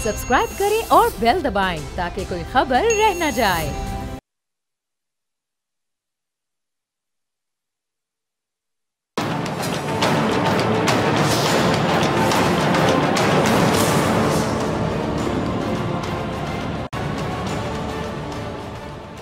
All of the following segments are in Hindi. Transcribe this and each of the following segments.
सब्सक्राइब करें और बेल दबाएं ताकि कोई खबर रह न जाए।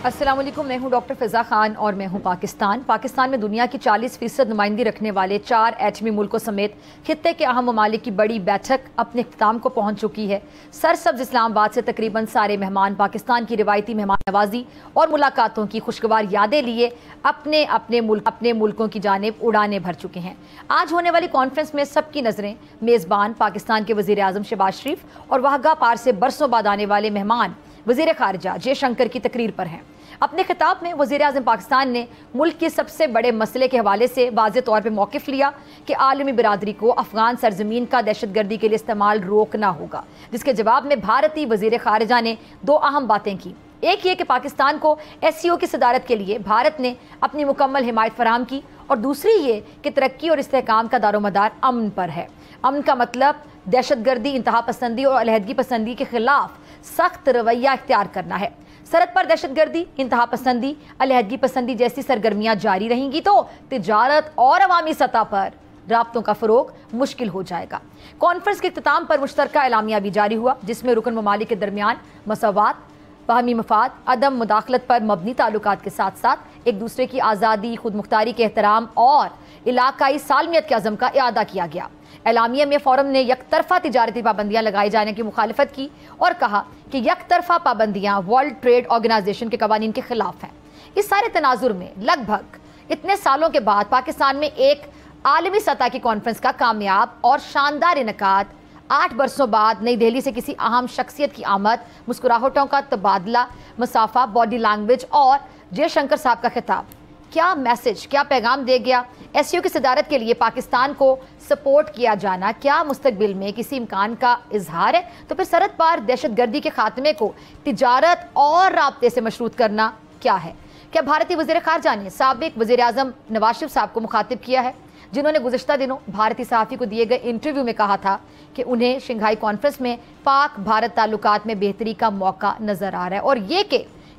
अस्सलाम वालेकुम, मैं हूं डॉक्टर फ़िज़ा खान और मैं हूं पाकिस्तान में दुनिया की 40% नुमाइंदगी रखने वाले 4 एटमी मुल्कों समेत खित्ते के अहम ममालिक की बड़ी बैठक अपने इख्तिताम को पहुंच चुकी है। सरसब्ज़ इस्लामाबाद से तकरीबन सारे मेहमान पाकिस्तान की रिवायती मेहमान नवाजी और मुलाकातों की खुशगवार यादें लिए अपने मुल्कों की जानिब उड़ाने भर चुके हैं। आज होने वाली कॉन्फ्रेंस में सबकी नज़रें मेज़बान पाकिस्तान के वज़ीर आज़म शहबाज शरीफ और वाहगा पार से बरसों बाद आने वाले मेहमान वज़ीर ख़ारिजा जयशंकर की तकरीर पर हैं। अपने खिताब में वज़ीर आज़म पाकिस्तान ने मुल्क के सबसे बड़े मसले के हवाले से वाज़े तौर पर मौक़िफ़ लिया कि आलमी बिरादरी को अफ़गान सरजमीन का दहशतगर्दी के लिए इस्तेमाल रोकना होगा, जिसके जवाब में भारतीय वज़ीर ख़ारिजा ने 2 अहम बातें की। एक ये कि पाकिस्तान को SCO की सदारत के लिए भारत ने अपनी मुकम्मल हिमायत फराहम की, और दूसरी ये कि तरक्की और इस्तेहकाम का दारोमदार अमन पर है। अमन का मतलब दहशतगर्दी, इंतहा पसंदी और अलहदगी पसंदी के खिलाफ सख्त रवैया इख्तियार करना है। सरहद पर दहशतगर्दी, इंतहा पसंदी, अलहदगी पसंदी जैसी सरगर्मियां जारी रहेंगी तो तिजारत और अवामी सतह पर राब्तों का फ़रोग मुश्किल हो जाएगा। कॉन्फ्रेंस के इख्तिताम पर मुश्तरका एलामिया भी जारी हुआ, जिसमें रुकन ममालिक के दरमियान मसावात, बाहमी मफाद, अदम मुदाखलत पर मबनी ताल्लुकात के साथ साथ एक दूसरे की आज़ादी, खुद मुख्तारी के एहतराम और इलाकाई सालमियत के अज़म का इआदा किया गया। एलामिया में फ़ोरम ने यकतरफ़ा तिजारती पाबंदियाँ लगाए जाने की मुखालिफत की और कहा कि यकतरफ़ा पाबंदियाँ वर्ल्ड ट्रेड ऑर्गेनाइजेशन के कवानीन के खिलाफ हैं। इस सारे तनाजुर में लगभग इतने सालों के बाद पाकिस्तान में एक आलमी सतह की कॉन्फ्रेंस का कामयाब और शानदार इनकाद, 8 बरसों बाद नई दिल्ली से किसी अहम शख्सियत की आमद, मुस्कुराहटों का तबादला, मसाफा, बॉडी लैंग्वेज और जयशंकर साहब का खिताब क्या मैसेज, क्या पैगाम दे गया। SCO की सदारत के लिए पाकिस्तान को सपोर्ट किया जाना क्या मुस्तकबिल में किसी इम्कान का इजहार है? तो फिर सरहद पार दहशतगर्दी के खात्मे को तिजारत और राब्ते से मशरूत करना क्या है? क्या भारतीय वज़ीर ख़ारिजा ने साबिक वज़ीर आज़म नवाज शरीफ साहब को मुखातिब किया है, जिन्होंने गुज़िश्ता दिनों भारतीय सहाफ़ी को दिए गए इंटरव्यू में कहा था कि उन्हें शंघाई कॉन्फ्रेंस में पाक भारत ताल्लुकात में बेहतरी का मौका नज़र आ रहा है, और ये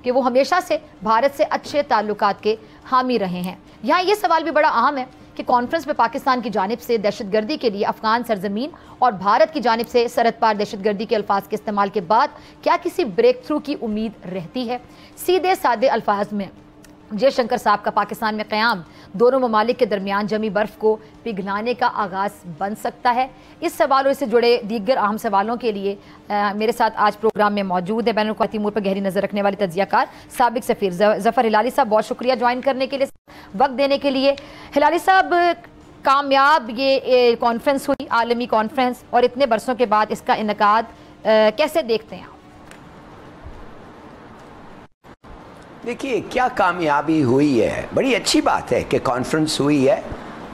कि वो हमेशा से भारत से अच्छे ताल्लुकात के हामी रहे हैं। यहाँ ये सवाल भी बड़ा अहम है कि कॉन्फ्रेंस में पाकिस्तान की जानिब से दहशतगर्दी के लिए अफ़गान सरजमीन और भारत की जानिब से सरहद पार दहशतगर्दी के अल्फाज के इस्तेमाल के बाद क्या किसी ब्रेक थ्रू की उम्मीद रहती है? सीधे सादे अल्फाज में जयशंकर साहब का पाकिस्तान में क़याम दोनों ममालिक के दरमियान जमी बर्फ़ को पिघलाने का आगाज़ बन सकता है। इस सवालों से जुड़े दीगर अहम सवालों के लिए मेरे साथ आज प्रोग्राम में मौजूद है बैनुल-अक़वामी अमूर पर गहरी नज़र रखने वाले तज्ज़ियाकार साबिक सफ़ीर ज़फ़र हिलाली साहब। बहुत शुक्रिया ज्वाइन करने के लिए, वक्त देने के लिए। हिलाली साहब, कामयाब ये कॉन्फ्रेंस हुई, आलमी कॉन्फ्रेंस, और इतने बरसों के बाद इसका इनकाद कैसे देखते हैं? देखिए, क्या कामयाबी हुई है, बड़ी अच्छी बात है कि कॉन्फ्रेंस हुई है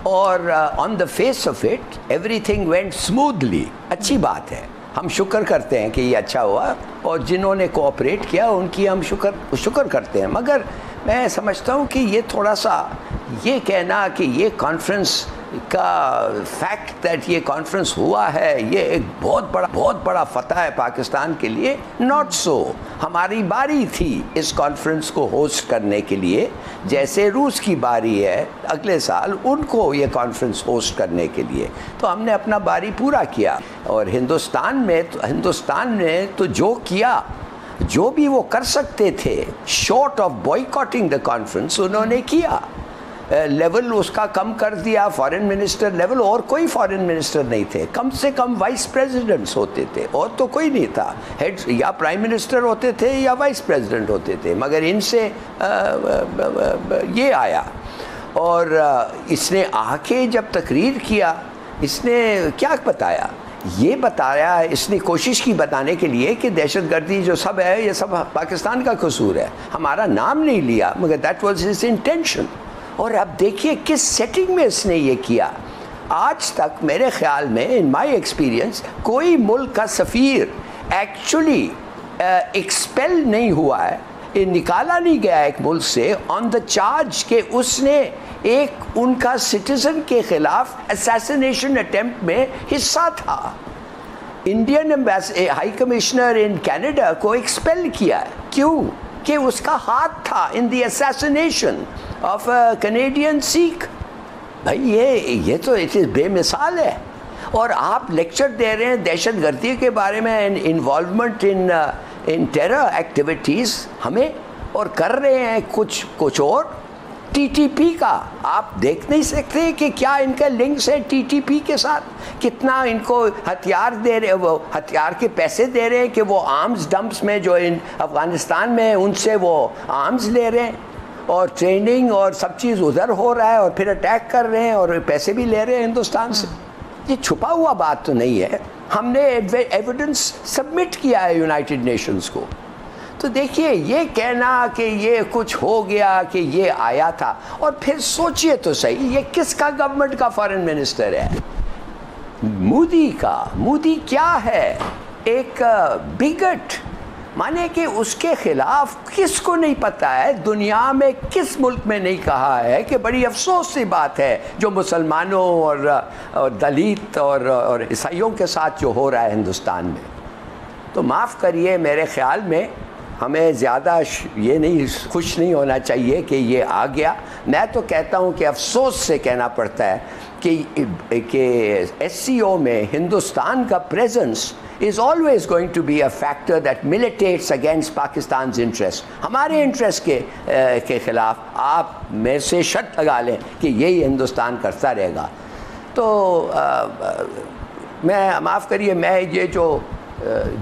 और on the face of it everything went smoothly. अच्छी बात है, हम शुक्र करते हैं कि ये अच्छा हुआ, और जिन्होंने कोऑपरेट किया उनकी हम शुक्र करते हैं। मगर मैं समझता हूँ कि ये थोड़ा सा ये कहना कि ये कॉन्फ्रेंस का फैक्ट दैट ये कॉन्फ्रेंस हुआ है ये एक बहुत बड़ा फतह है पाकिस्तान के लिए। नॉट सो, हमारी बारी थी इस कॉन्फ्रेंस को होस्ट करने के लिए, जैसे रूस की बारी है अगले साल उनको ये कॉन्फ्रेंस होस्ट करने के लिए, तो हमने अपना बारी पूरा किया। और हिंदुस्तान ने तो जो किया, जो भी वो कर सकते थे short of boycotting the conference, उन्होंने किया। लेवल उसका कम कर दिया, फॉरेन मिनिस्टर लेवल, और कोई फॉरेन मिनिस्टर नहीं थे, कम से कम वाइस प्रेसिडेंट्स होते थे, और तो कोई नहीं था। हेड या प्राइम मिनिस्टर होते थे या वाइस प्रेसिडेंट होते थे, मगर इनसे ये आया। और इसने आके जब तकरीर किया, इसने क्या बताया? ये बताया, इसने कोशिश की बताने के लिए कि दहशतगर्दी जो सब है ये सब पाकिस्तान का कसूर है, हमारा नाम नहीं लिया, मगर दैट वाज हिज इंटेंशन। और अब देखिए किस सेटिंग में इसने ये किया। आज तक मेरे ख्याल में, इन माय एक्सपीरियंस, कोई मुल्क का सफ़ीर एक्चुअली एक्सपेल नहीं हुआ है, ये निकाला नहीं गया एक मुल्क से ऑन द चार्ज कि उसने एक उनका सिटीज़न के ख़िलाफ़ असैसिनेशन अटेम्प्ट में हिस्सा था। Indian high commissioner in Canada को एक्सपेल किया। क्यों? कि उसका हाथ था in the assassination of a Canadian Sikh. भाई ये तो इट इज़ बेमिसाल है। और आप लेक्चर दे रहे हैं दहशतगर्दी के बारे में, इन्वॉल्वमेंट इन टेरर एक्टिविटीज़ हमें, और कर रहे हैं कुछ और। टीटीपी का आप देख नहीं सकते कि क्या इनका लिंक्स है टीटीपी के साथ? कितना इनको हथियार दे रहे, वो हथियार के पैसे दे रहे हैं कि वो आर्म्स डंप्स में जो इन अफ़गानिस्तान में उनसे वो आर्म्स ले रहे हैं, और ट्रेनिंग और सब चीज़ उधर हो रहा है, और फिर अटैक कर रहे हैं और पैसे भी ले रहे हैं हिंदुस्तान से। ये छुपा हुआ बात तो नहीं है। हमने एविडेंस सबमिट किया है यूनाइटेड नेशंस को। तो देखिए, ये कहना कि ये कुछ हो गया, कि ये आया था, और फिर सोचिए तो सही, ये किसका गवर्नमेंट का फॉरेन मिनिस्टर है? मोदी का। मोदी क्या है? एक बिगट, माने कि उसके खिलाफ किसको नहीं पता है दुनिया में, किस मुल्क में नहीं कहा है कि बड़ी अफसोस सी बात है जो मुसलमानों और दलित और ईसाइयों के साथ जो हो रहा है हिंदुस्तान में। तो माफ़ करिए, मेरे ख़्याल में हमें ज़्यादा ये नहीं, खुश नहीं होना चाहिए कि ये आ गया। मैं तो कहता हूँ कि अफसोस से कहना पड़ता है कि SCO में हिंदुस्तान का presence is always going to be a factor that militates against Pakistan's interest. हमारे इंटरेस्ट के खिलाफ आप मेरे से शर्त लगा लें कि यही हिंदुस्तान करता रहेगा। तो मैं माफ़ करिए, मैं ये जो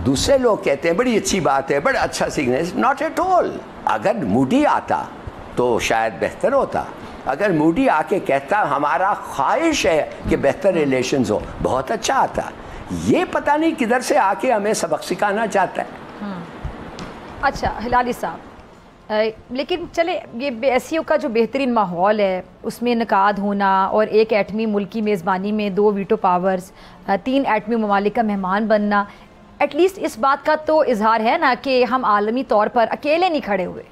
दूसरे लोग कहते हैं बड़ी अच्छी बात है, बड़ा अच्छा सिग्नल, नॉट एट ऑल। अगर मोदी आता तो शायद बेहतर होता। अगर मोदी आके कहता हमारा ख्वाहिश है कि बेहतर रिलेशंस हो, बहुत अच्छा आता। ये पता नहीं किधर से आके हमें सबक सिखाना चाहता है। अच्छा हिलाली साहब, लेकिन चले, ये SCO का जो बेहतरीन माहौल है उसमें इनकाद होना, और एक एटमी मुल्क की मेज़बानी में 2 वीटो पावर्स, 3 एटमी ममालिक का मेहमान बनना, एटलीस्ट इस बात का तो इजहार है ना कि हम आलमी तौर पर अकेले नहीं खड़े हुए।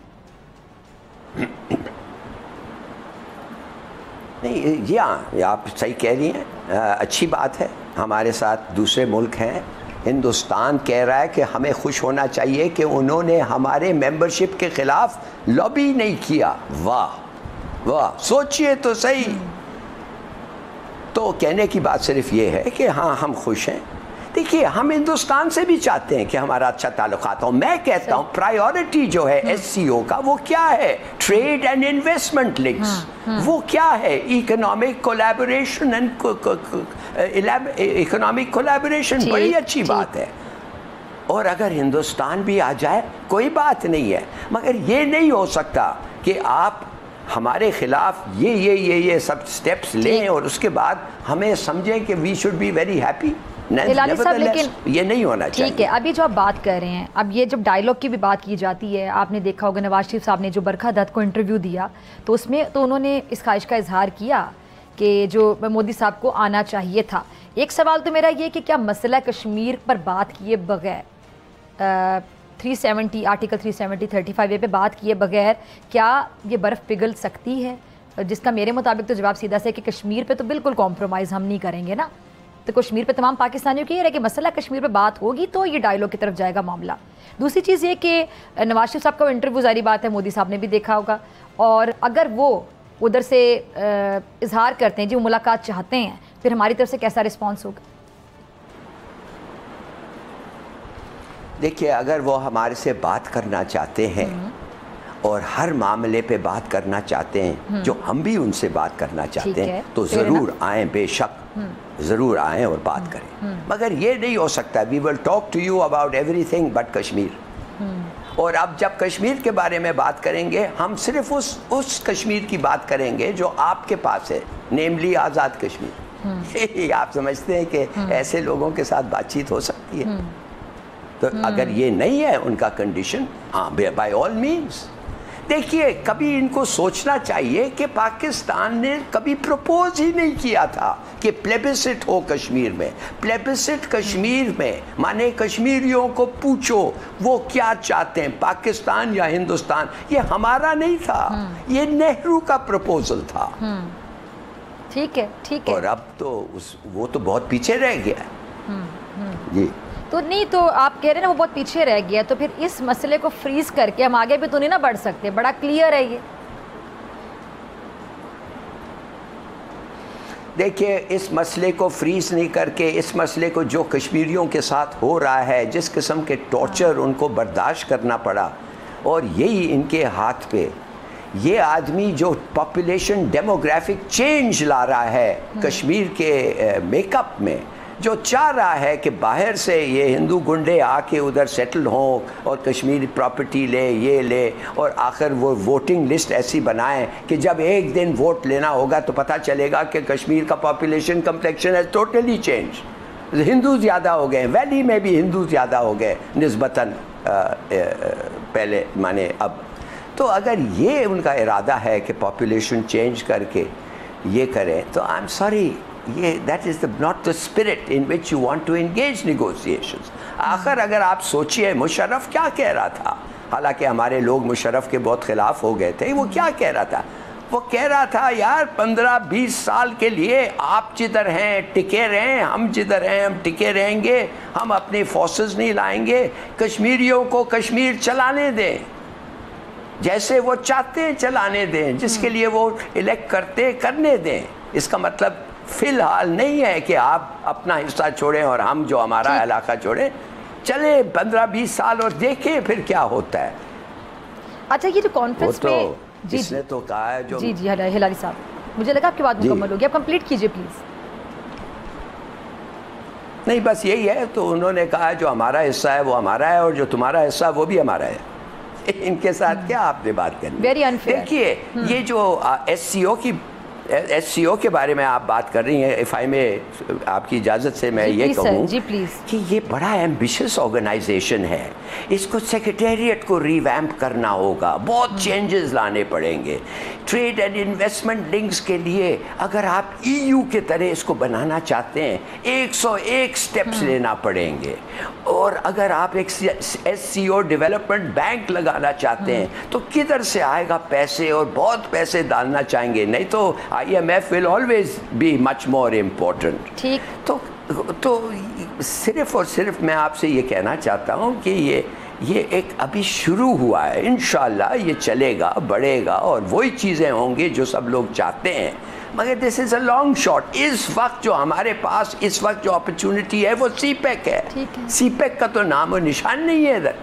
नहीं, ये आप सही कह रही हैं, अच्छी बात है। हमारे साथ दूसरे मुल्क हैं। हिंदुस्तान कह रहा है कि हमें खुश होना चाहिए कि उन्होंने हमारे मेंबरशिप के ख़िलाफ़ लॉबी नहीं किया। वाह वाह, सोचिए तो सही। तो कहने की बात सिर्फ ये है कि हाँ, हम खुश हैं। देखिए, हम हिंदुस्तान से भी चाहते हैं कि हमारा अच्छा ताल्लुकात हो। मैं कहता हूँ प्रायोरिटी जो है SCO का, वो क्या है? Trade and investment links. वो क्या है? Economic collaboration and economic collaboration, बड़ी अच्छी बात है। और अगर हिंदुस्तान भी आ जाए कोई बात नहीं है, मगर ये नहीं हो सकता कि आप हमारे खिलाफ ये सब स्टेप्स लें और उसके बाद हमें समझें कि we should be very happy. लेकिन ये नहीं होना चाहिए। ठीक है, अभी जो आप बात कर रहे हैं, अब ये जब डायलॉग की भी बात की जाती है, आपने देखा होगा नवाज शरीफ साहब ने जो बरखा दत्त को इंटरव्यू दिया, तो उसमें तो उन्होंने इस ख्वाहिश का इजहार किया कि जो मोदी साहब को आना चाहिए था। एक सवाल तो मेरा ये कि क्या मसला कश्मीर पर बात किए बगैर 370 आर्टिकल 370 35A पे बात किए बगैर क्या ये बर्फ़ पिघल सकती है? जिसका मेरे मुताबिक तो जवाब सीधा से है कि कश्मीर पे तो बिल्कुल कॉम्प्रोमाइज़ हम नहीं करेंगे ना। तो कश्मीर पे तमाम पाकिस्तानियों की ये है कि मसला कश्मीर पे बात होगी तो ये डायलॉग की तरफ जाएगा मामला। दूसरी चीज़ ये कि नवाज शरीफ साहब का इंटरव्यू जारी बात है मोदी साहब ने भी देखा होगा, और अगर वो उधर से इजहार करते हैं जी वो मुलाकात चाहते हैं, फिर हमारी तरफ से कैसा रिस्पॉन्स होगा? देखिए, अगर वो हमारे से बात करना चाहते हैं और हर मामले पे बात करना चाहते हैं जो हम भी उनसे बात करना चाहते हैं, तो ज़रूर आएँ, बेशक ज़रूर आएँ और बात करें। मगर ये नहीं हो सकता we will talk to you about everything but Kashmir. और अब जब कश्मीर के बारे में बात करेंगे, हम सिर्फ उस कश्मीर की बात करेंगे जो आपके पास है, नेमली आज़ाद कश्मीर। आप समझते हैं कि ऐसे लोगों के साथ बातचीत हो सकती है? तो अगर ये नहीं है उनका कंडीशन, हाँ, बाय ऑल मीन्स। देखिए, कभी इनको सोचना चाहिए कि पाकिस्तान ने कभी प्रपोज ही नहीं किया था कि प्लेबिसिट हो कश्मीर में। प्लेबिसिट कश्मीर में माने कश्मीरियों को पूछो वो क्या चाहते हैं, पाकिस्तान या हिंदुस्तान। ये हमारा नहीं था, ये नेहरू का प्रपोजल था। ठीक है, ठीक है। और अब तो वो तो बहुत पीछे रह गया है। जी। तो नहीं, तो आप कह रहे हैं ना वो बहुत पीछे रह गया, तो फिर इस मसले को फ्रीज करके हम आगे भी तो नहीं ना बढ़ सकते? बड़ा क्लियर है ये। देखिए, इस मसले को फ्रीज नहीं करके, इस मसले को जो कश्मीरियों के साथ हो रहा है, जिस किस्म के टॉर्चर उनको बर्दाश्त करना पड़ा, और यही इनके हाथ पे, ये आदमी जो पॉपुलेशन डेमोग्राफिक चेंज ला रहा है कश्मीर के मेकअप में, जो चाह रहा है कि बाहर से ये हिंदू गुंडे आके उधर सेटल हों और कश्मीरी प्रॉपर्टी ले, ये ले, और आखिर वो वोटिंग लिस्ट ऐसी बनाएं कि जब एक दिन वोट लेना होगा तो पता चलेगा कि कश्मीर का पॉपुलेशन कम्प्लेक्शन है टोटली चेंज, हिंदू ज़्यादा हो गए, वैली में भी हिंदू ज़्यादा हो गए निस्बतन पहले माने अब। तो अगर ये उनका इरादा है कि पॉपुलेशन चेंज करके ये करें, तो आई एम सॉरी, ये that is not the spirit in which you want to engage negotiations. आखिर अगर आप सोचिए मुशर्रफ क्या कह रहा था, हालांकि हमारे लोग मुशर्रफ के बहुत ख़िलाफ़ हो गए थे, वो क्या कह रहा था? वो कह रहा था यार 15-20 साल के लिए आप जिधर हैं टिके रहें, हम जिधर हैं हम टिके रहेंगे, हम अपनी फोर्सेस नहीं लाएंगे, कश्मीरियों को कश्मीर चलाने दें, जैसे वो चाहते हैं चलाने दें, जिसके लिए वो इलेक्ट करते करने दें। इसका मतलब फ़िलहाल नहीं है कि आप अपना हिस्सा छोड़ें और हम जो हमारा इलाका छोड़ें, चले 15-20 साल और देखें फिर क्या होता है। अच्छा, ये जो कॉन्फ्रेंस में जी इसने तो कहा है जो जी हिलारी साहब, मुझे लगा आपकी बात मुकम्मल होगी, आप कंप्लीट कीजिए प्लीज़। नहीं, बस यही है, तो उन्होंने कहा जो हमारा हिस्सा है वो हमारा है और जो तुम्हारा हिस्सा है वो भी हमारा है। इनके साथ क्या आपने बात करनी? Very unfair. देखिए, ये जो एससीओ के बारे में आप बात कर रही हैं, इफ़ आई में आपकी इजाज़त से मैं ये कहूँ कि ये बड़ा एम्बिशियस ऑर्गेनाइजेशन है, इसको सेक्रेटेरिएट को रिवैम्प करना होगा, बहुत चेंजेस लाने पड़ेंगे। ट्रेड एंड इन्वेस्टमेंट लिंक्स के लिए अगर आप ईयू के तरह इसको बनाना चाहते हैं 101 स्टेप्स लेना पड़ेंगे, और अगर आप एक एससीओ डेवलपमेंट बैंक लगाना चाहते हैं तो किधर से आएगा पैसे, और बहुत पैसे डालना चाहेंगे, नहीं तो IMF will always be much more important। ठीक, तो सिर्फ और सिर्फ मैं आपसे ये कहना चाहता हूँ कि ये एक अभी शुरू हुआ है, इंशाल्लाह ये चलेगा, बढ़ेगा, और वही चीज़ें होंगी जो सब लोग चाहते हैं, मगर this is a long shot. इस वक्त जो हमारे पास इस वक्त जो अपॉर्चुनिटी है वो सीपेक है। सीपेक का तो नाम और निशान नहीं है इधर।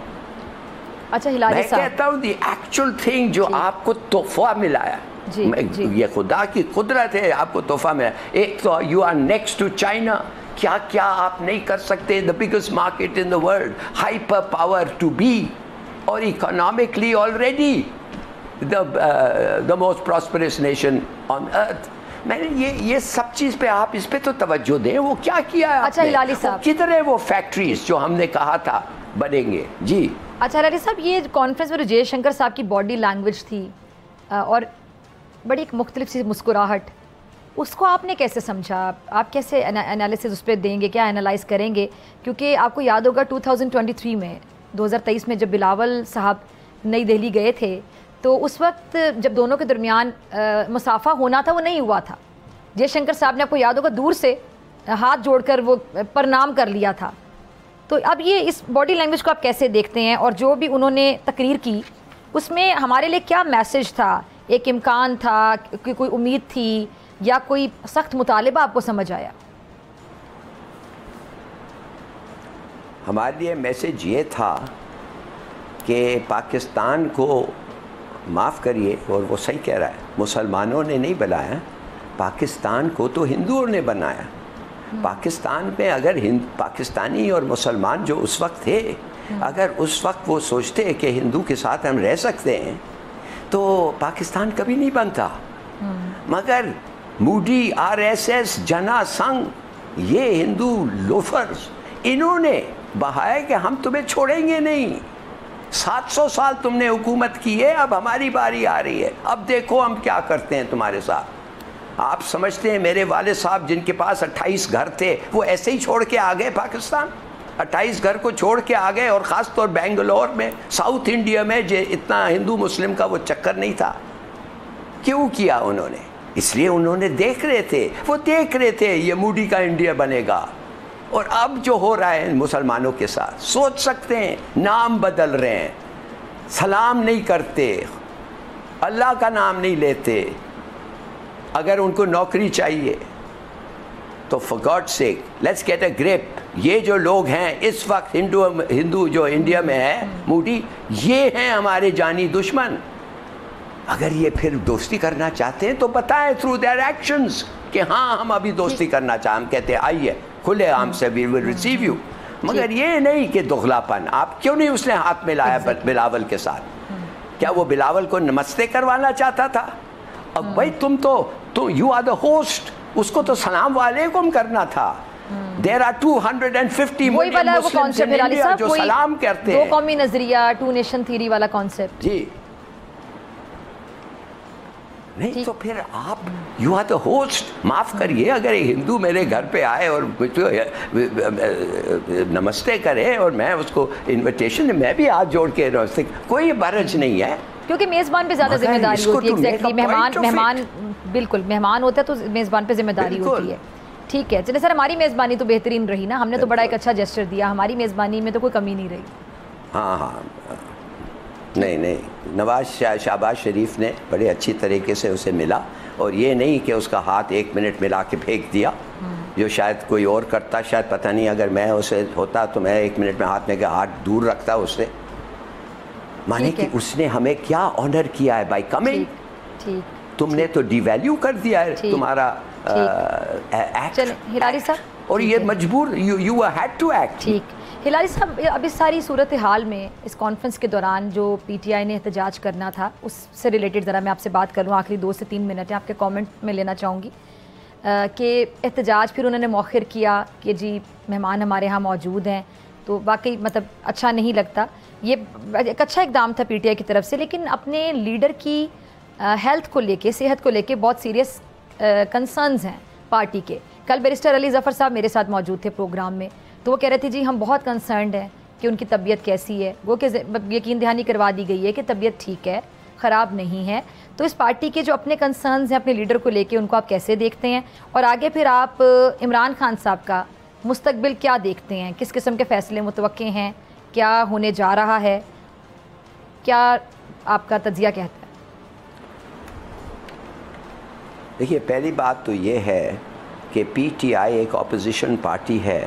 अच्छा हिलारी साहब, मैं कहता हूँ दी एक्चुअल थिंग जो आपको तोहफा मिला है, ये खुदा की कुदरत है, आपको तोहफा मिला। एक तो you are next to China, क्या क्या आप नहीं कर सकते, the biggest market in the world, hyper power to be, और economically already the most prosperous nation on earth. मैंने ये सब चीज़ पे आप इस पे तो तवज्जो दें, वो क्या किया है? अच्छा हिलारी साहब, किधर है वो फैक्ट्रीज जो हमने कहा था बनेंगे? जी अच्छा हिलारी साहब, ये कॉन्फ्रेंस में जयशंकर साहब की बॉडी लैंग्वेज थी और बड़ी एक मुख्तलिफ सी मुस्कुराहट, उसको आपने कैसे समझा? आप कैसे एनालिसिस उस पर देंगे, क्या एनालाइज करेंगे? क्योंकि आपको याद होगा 2023 में 2023 में जब बिलावल साहब नई दिल्ली गए थे, तो उस वक्त जब दोनों के दरमियान मुसाफा होना था वो नहीं हुआ था। जयशंकर साहब ने, आपको याद होगा, दूर से हाथ जोड़कर वो प्रणाम कर लिया था। तो अब ये इस बॉडी लैंग्वेज को आप कैसे देखते हैं, और जो भी उन्होंने तकरीर की उसमें हमारे लिए क्या मैसेज था? एक इम्कान था कि कोई उम्मीद थी, या कोई सख्त मुतालिबा आपको समझ आया? हमारे लिए मैसेज ये था कि पाकिस्तान को माफ़ करिए, और वो सही कह रहा है, मुसलमानों ने नहीं बनाया, पाकिस्तान को तो हिंदुओं ने बनाया। पाकिस्तान में अगर पाकिस्तानी और मुसलमान जो उस वक्त थे, अगर उस वक्त वो सोचते कि हिंदू के साथ हम रह सकते हैं तो पाकिस्तान कभी नहीं बनता। मगर मूडी, RSS, जना संघ, ये हिंदू लोफर्स, इन्होंने बहाया कि हम तुम्हें छोड़ेंगे नहीं, 700 साल तुमने हुकूमत की है, अब हमारी बारी आ रही है, अब देखो हम क्या करते हैं तुम्हारे साथ। आप समझते हैं मेरे वाले साहब जिनके पास 28 घर थे वो ऐसे ही छोड़ के आ गए पाकिस्तान? 28 घर को छोड़ के आ गए, और ख़ास तौर बेंगलोर में, साउथ इंडिया में जो इतना हिंदू मुस्लिम का वो चक्कर नहीं था। क्यों किया उन्होंने? इसलिए उन्होंने देख रहे थे, वो देख रहे थे ये मूडी का इंडिया बनेगा, और अब जो हो रहा है मुसलमानों के साथ, सोच सकते हैं, नाम बदल रहे हैं, सलाम नहीं करते, अल्लाह का नाम नहीं लेते। अगर उनको नौकरी चाहिए तो for God sake let's get a grip. ये जो लोग हैं इस वक्त हिंदू जो इंडिया में है मूडी, ये हैं हमारे जानी दुश्मन। अगर ये फिर दोस्ती करना चाहते हैं तो बताएं थ्रू देयर एक्शंस कि हाँ हम अभी दोस्ती करना चाहते, हम कहते हैं आइए खुले आम से, वी विल रिसीव यू। मगर ये नहीं कि दुगलापन। आप क्यों नहीं उसने हाथ में लाया बिलावल के साथ? क्या वो बिलावल को नमस्ते करवाना चाहता था? अब भाई तुम यू आर द होस्ट, उसको तो सलाम वालेकुम करना था। There are 250 million Muslims in India जो सलाम करते हैं। दो कौमी नजरिया, टू नेशन थ्योरी वाला कॉन्सेप्ट। जी नहीं तो फिर आप यू आर द होस्ट। माफ करिए, अगर एक हिंदू मेरे घर पे आए और नमस्ते करे और मैं उसको इनविटेशन, मैं भी हाथ जोड़ के नमस्ते, कोई बरज नहीं है, क्योंकि मेजबान पे ज्यादा जिम्मेदारी होती है। एग्जैक्टली, मेहमान बिल्कुल मेहमान होता है तो मेजबान पे जिम्मेदारी होती है। ठीक है, चलिए सर, हमारी मेजबानी तो बेहतरीन रही ना, हमने तो बड़ा एक अच्छा जेस्चर दिया, हमारी मेजबानी में तो कोई कमी नहीं रही। हाँ हाँ, नहीं, नवाज शहबाज शरीफ ने बड़े अच्छी तरीके से उसे मिला, और ये नहीं कि उसका हाथ 1 मिनट मिला के फेंक दिया, जो शायद कोई और करता। शायद पता नहीं, अगर मैं उसे होता तो मैं 1 मिनट में हाथ में हाथ दूर रखता उससे। माने कि उसने हमें क्या ऑनर किया है बाय कमिंग। तुमने तो डिवैल्यू कर दिया है तुम्हारा एक्ट। चलिए हिलारी साहब, और ये मजबूर, यू हैड टू एक्ट। ठीक, हिलारी साहब, अब इस सारी सूरत हाल में इस कॉन्फ्रेंस के दौरान जो पीटीआई ने एहतजाज करना था उससे रिलेटेड ज़रा मैं आपसे बात करूँ। आखिरी 2 से 3 मिनट है, आपके कमेंट में लेना चाहूँगी कि एहतजाज फिर उन्होंने मौखिर किया कि जी मेहमान हमारे यहाँ मौजूद हैं, तो वाकई मतलब अच्छा नहीं लगता। ये एक अच्छा इकदाम था पीटीआई की तरफ से, लेकिन अपने लीडर की हेल्थ को लेके, सेहत को लेके बहुत सीरियस कंसर्न्स हैं पार्टी के। कल बैरिस्टर अली ज़फ़र साहब मेरे साथ मौजूद थे प्रोग्राम में, तो वो कह रहे थे जी हम बहुत कंसर्न्ड हैं कि उनकी तबीयत कैसी है। वो कि यकीन दहानी करवा दी गई है कि तबीयत ठीक है, ख़राब नहीं है। तो इस पार्टी के जो अपने कंसर्न्स हैं अपने लीडर को लेके, उनको आप कैसे देखते हैं? और आगे फिर आप इमरान खान साहब का मुस्तकबिल क्या देखते हैं? किस किस्म के फ़ैसले मुतवक्के हैं? क्या होने जा रहा है? क्या आपका तज्जिया कहता है? देखिए, पहली बात तो ये है कि पीटीआई एक ऑपोजिशन पार्टी है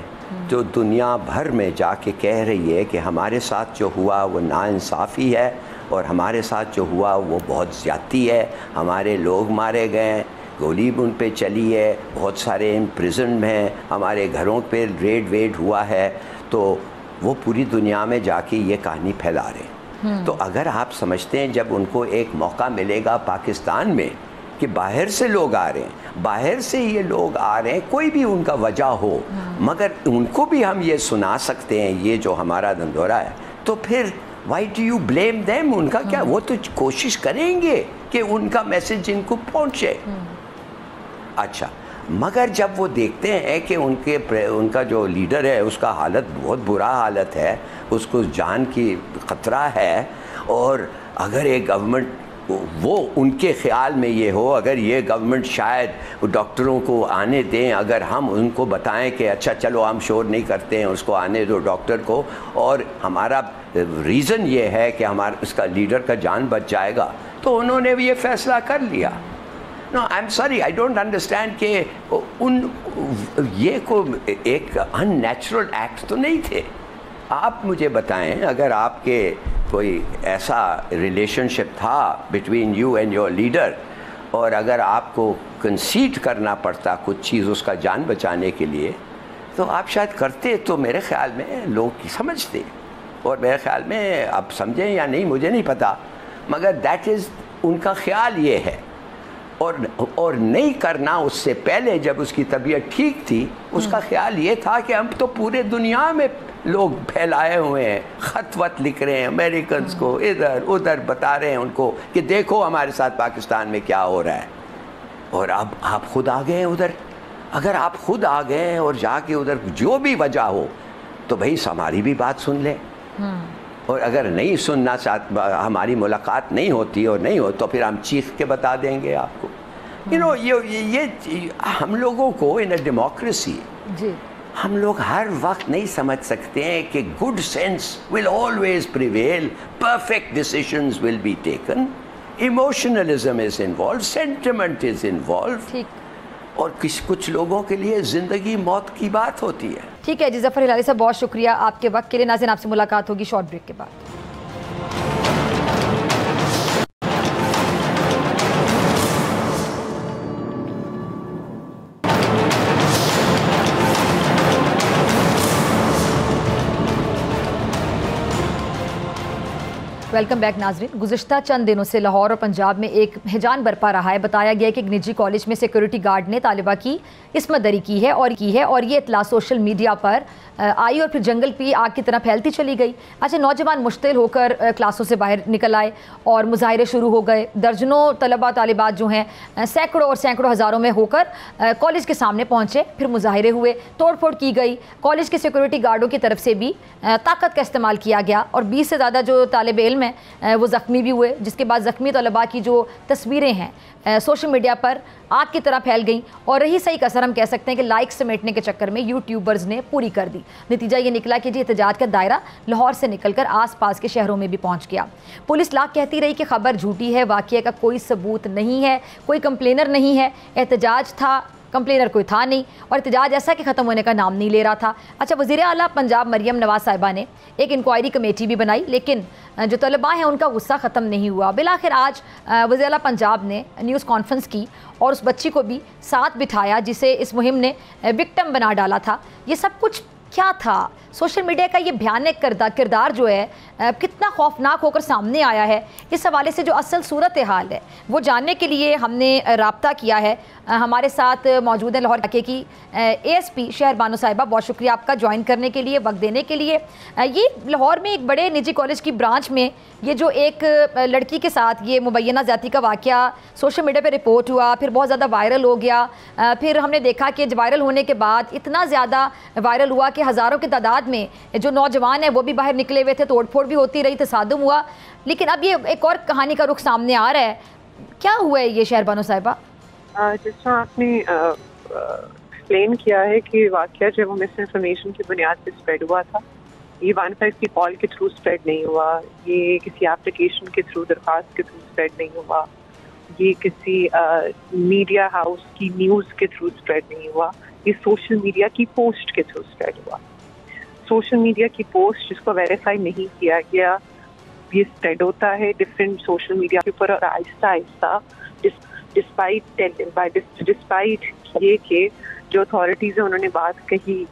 जो दुनिया भर में जाके कह रही है कि हमारे साथ जो हुआ वो नाइंसाफ़ी है, और हमारे साथ जो हुआ वो बहुत ज़्यादती है। हमारे लोग मारे गए, गोली उन पे चली है, बहुत सारे इम्प्रिजन हैं, हमारे घरों पे रेड वेड हुआ है। तो वो पूरी दुनिया में जाके ये कहानी फैला रहे हैं। तो अगर आप समझते हैं जब उनको एक मौका मिलेगा पाकिस्तान में कि बाहर से लोग आ रहे हैं, बाहर से ये लोग आ रहे हैं, कोई भी उनका वजह हो, मगर उनको भी हम ये सुना सकते हैं ये जो हमारा दंदोरा है, तो फिर why do you blame them? उनका क्या, वो तो कोशिश करेंगे कि उनका मैसेज इनको पहुंचे। अच्छा, मगर जब वो देखते हैं कि उनका जो लीडर है उसका हालत बहुत बुरा हालत है, उसको जान की ख़तरा है, और अगर एक गवर्नमेंट, वो उनके ख़्याल में ये हो, अगर ये गवर्नमेंट शायद डॉक्टरों को आने दें, अगर हम उनको बताएं कि अच्छा चलो हम शोर नहीं करते हैं, उसको आने दो डॉक्टर को, और हमारा रीज़न ये है कि हमारा उसका लीडर का जान बच जाएगा, तो उन्होंने भी ये फ़ैसला कर लिया। No, I am sorry, I don't understand कि ये को एक अननेचुरल एक्ट तो नहीं थे। आप मुझे बताएं, अगर आपके कोई ऐसा रिलेशनशिप था between you and your leader, और अगर आपको कंसीड करना पड़ता कुछ चीज़ उसका जान बचाने के लिए, तो आप शायद करते, तो मेरे ख़्याल में लोग समझते, और मेरे ख्याल में आप समझें या नहीं मुझे नहीं पता, मगर दैट इज़ उनका ख्याल ये है। और नहीं करना उससे पहले जब उसकी तबीयत ठीक थी, उसका ख्याल ये था कि हम तो पूरे दुनिया में लोग फैलाए हुए हैं, ख़त वत लिख रहे हैं अमेरिकन्स को, इधर उधर बता रहे हैं उनको कि देखो हमारे साथ पाकिस्तान में क्या हो रहा है। और अब आप खुद आ गए उधर। अगर आप खुद आ गए और जाके उधर जो भी वजह हो, तो भाई हमारी भी बात सुन लें। और अगर नहीं सुनना हमारी मुलाकात नहीं होती और नहीं हो, तो फिर हम चीख के बता देंगे आपको। यू नो, ये हम लोगों को इन अ डेमोक्रेसी हम लोग हर वक्त नहीं समझ सकते हैं कि good sense will always prevail, perfect decisions will be taken, इमोशनलिज्म is involve, sentiment is involve, ठीक, और कुछ लोगों के लिए जिंदगी मौत की बात होती है। ठीक है जी, ज़फ़र हिलाली साहब बहुत शुक्रिया आपके वक्त के लिए। नाज़रीन, आपसे मुलाकात होगी शॉर्ट ब्रेक के बाद। वेलकम बैक नाजरीन। गुज़िश्ता चंद दिनों से लाहौर और पंजाब में एक हिजान बरपा रहा है। बताया गया है कि एक निजी कॉलेज में सिक्योरिटी गार्ड ने तालिबा की इस्मत दरी की है और ये इतला सोशल मीडिया पर आई और फिर जंगल की आग की तरह फैलती चली गई। अच्छा, नौजवान मुश्तिल होकर क्लासों से बाहर निकल आए और मुजाहिरे शुरू हो गए। दर्जनों तलबा तालिबात जो हैं सैकड़ों और सैकड़ों हज़ारों में होकर कॉलेज के सामने पहुँचे, फिर मुजाहिरे हुए, तोड़फोड़ की गई। कॉलेज के सिक्योरिटी गार्डों की तरफ से भी ताकत का इस्तेमाल किया गया और 20 से ज़्यादा जो तालिब इल्म हैं वो ज़ख्मी भी हुए, जिसके बाद ज़ख्मी तलबा की जो तस्वीरें हैं सोशल मीडिया पर आग की तरह फैल गई और रही सही कसर हम कह सकते हैं कि लाइक समेटने के चक्कर में यूट्यूबर्स ने पूरी कर दी। नतीजा ये निकला कि जी एहतजाज का दायरा लाहौर से निकलकर आसपास के शहरों में भी पहुंच गया। पुलिस लाख कहती रही कि खबर झूठी है, वाक़या का कोई सबूत नहीं है, कोई कंप्लेनर नहीं है, एहतजाज था, कंप्लेनर कोई था नहीं और एहतजाज ऐसा कि ख़त्म होने का नाम नहीं ले रहा था। अच्छा, वज़ीर आला पंजाब मरियम नवाज़ साहिबा ने एक इंक्वायरी कमेटी भी बनाई, लेकिन जो तलबा हैं उनका गुस्सा ख़त्म नहीं हुआ। बिलाखिर आज वज़ीर आला पंजाब ने न्यूज़ कॉन्फ्रेंस की और उस बच्ची को भी साथ बिठाया जिसे इस मुहिम ने विक्टिम बना डाला था। ये सब कुछ क्या था? सोशल मीडिया का ये भयानक किरदार जो है कितना खौफनाक होकर सामने आया है, इस हवाले से जो असल सूरत हाल है वो जानने के लिए हमने रब्ता किया है। हमारे साथ मौजूद है लाहौर इलाके की ASP शहर बानो साहिबा। बहुत शुक्रिया आपका ज्वाइन करने के लिए, वक्त देने के लिए। ये लाहौर में एक बड़े निजी कॉलेज की ब्रांच में ये जो एक लड़की के साथ ये मुबैना ज़ाती का वाक़या सोशल मीडिया पर रिपोर्ट हुआ, फिर बहुत ज़्यादा वायरल हो गया। फिर हमने देखा कि वायरल होने के बाद इतना ज़्यादा वायरल हुआ कि हज़ारों की तादाद में जो नौजवान है वो भी बाहर निकले हुए थे, तोड़फोड़ भी होती रही, तसादुम हुआ। लेकिन अब ये एक और कहानी का रुख सामने आ रहा है। क्या हुआ है ये शहर बानो साहिबा? जिस तरह आपने एक्सप्लेन किया है कि वाक़या जो वो मिस इन्फॉर्मेशन की बुनियाद पर स्प्रेड हुआ था, ये 15 की कॉल के थ्रू स्प्रेड नहीं हुआ, ये किसी एप्लीकेशन के थ्रू, दरख्वास्त के थ्रू स्प्रेड नहीं हुआ, ये किसी मीडिया हाउस की न्यूज़ के थ्रू स्प्रेड नहीं हुआ, ये सोशल मीडिया की पोस्ट के थ्रू स्प्रेड हुआ। सोशल मीडिया की पोस्ट जिसको वेरीफाई नहीं किया गया, ये स्प्रेड होता है डिफरेंट सोशल मीडिया के ऊपर और आहिस्ता आहिस्ता डिस्पाइट ये कि जो अथॉरिटीज़ हैं उन्होंने बात कही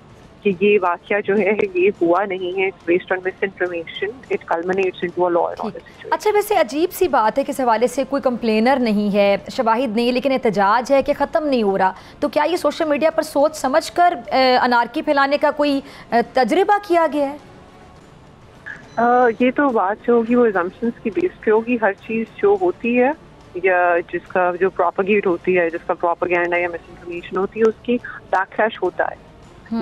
कि ये वाक़या जो है ये हुआ नहीं है, it's based on miss information, it कल्मिनेट्स into a law and order situation. अच्छा, वैसे अजीब सी बात है कि इस हवाले से कोई कंप्लेनर नहीं है, शवाहिद नहीं है, लेकिन एहतजाज है कि ख़त्म नहीं हो रहा। तो क्या ये सोशल मीडिया पर सोच समझ कर अनारकी फैलाने का कोई तजर्बा किया गया है? ये तो बात जो होगी वो असम्पशंस की बेस पे होगी। हर चीज़ जो होती है या जिसका जो प्रोपेगेट होती है, जिसका प्रोपेगेंडा या मिस इन्फॉर्मेशन होती है, उसकी बैकलैश होता है।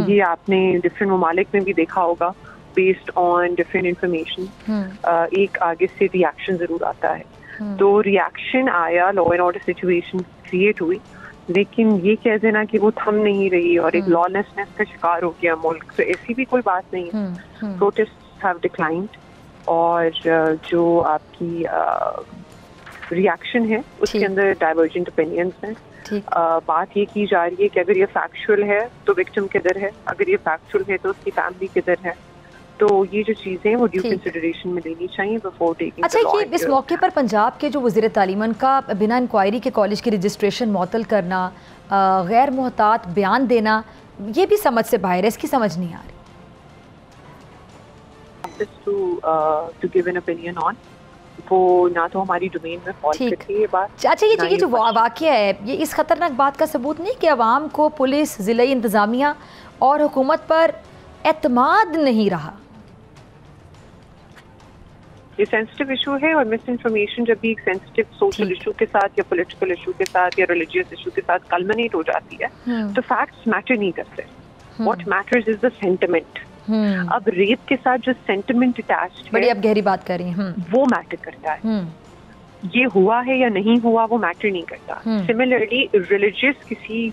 ये आपने डिफरेंट ममालिक में भी देखा होगा, बेस्ड ऑन डिफरेंट इंफॉर्मेशन एक आगे से रिएक्शन जरूर आता है। तो रिएक्शन आया, law and order situation create हुई, लेकिन ये कह देना कि वो थम नहीं रही और एक लॉलेसनेस का शिकार हो गया मुल्क, तो ऐसी भी कोई बात नहीं है। प्रोटेस्ट हैव डिक्लाइंड और जो आपकी रिएक्शन है उसके अंदर डाइवर्जेंट ओपिनियंस हैं। बात ये की जा रही है कि अगर ये फैक्चुअल है तो विक्टिम किधर है, अगर ये फैक्चुअल है तो उसकी फैमिली किधर है। तो ये जो चीज़ें हैं वो ड्यू कंसिडरेशन में लेनी चाहिए बिफोर टेकिंग। अच्छा, ये इस मौके पर पंजाब के जो वज़ीर तालीम का बिना इंक्वायरी के कॉलेज की रजिस्ट्रेशन मुअत्तल करना, गैर मुहतात बयान देना, ये भी समझ से बाहर है, इसकी समझ नहीं आ रही। To give an opinion on वो ना तो हमारी डोमेन में फॉल करती है ये बात। अच्छा, ये जो वाक़या है ये इस खतरनाक बात का सबूत नहीं कि अवाम को पुलिस, ज़िला इंतज़ामिया और हुकूमत पर एतमाद नहीं रहा? ये सेंसिटिव इशू है और मिस इन्फॉर्मेशन जब भी एक सेंसिटिव सोशल इशू के साथ या पॉलिटिकल इशू के साथ या रिलीजियस इशू के साथ कल्मिनेट हो जाती है तो फैक्ट्स मैटर नहीं करते। What matters is the sentiment. अब रेप के साथ जो सेंटिमेंट अटैच्ड है, बड़ी अब गहरी बात कर रही हैं, वो मैटर करता है। ये हुआ है या नहीं हुआ वो मैटर नहीं करता। सिमिलरली रिलीजियस किसी